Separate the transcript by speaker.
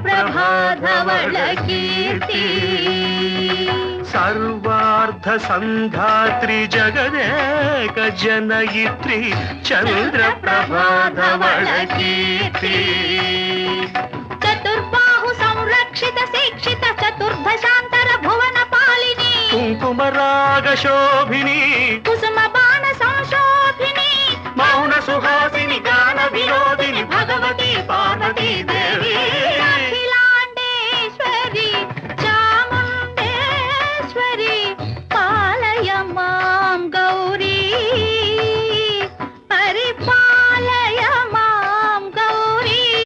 Speaker 1: प्रभाधवल कीर्ति
Speaker 2: सर्वार्ध संधात्री जगदेक जनयित्री चंद्र प्रभाधवल कीर्ति
Speaker 1: चतुर्बाहु संरक्षित शिक्षित चतुर्दशांतर भुवन पालिनी
Speaker 2: कुंकुम राग शोभिनी
Speaker 1: कुसुम बाण संशोभिनी
Speaker 2: मौन सुहासिनी गान विनोदिनी भगवती पार्वती देवी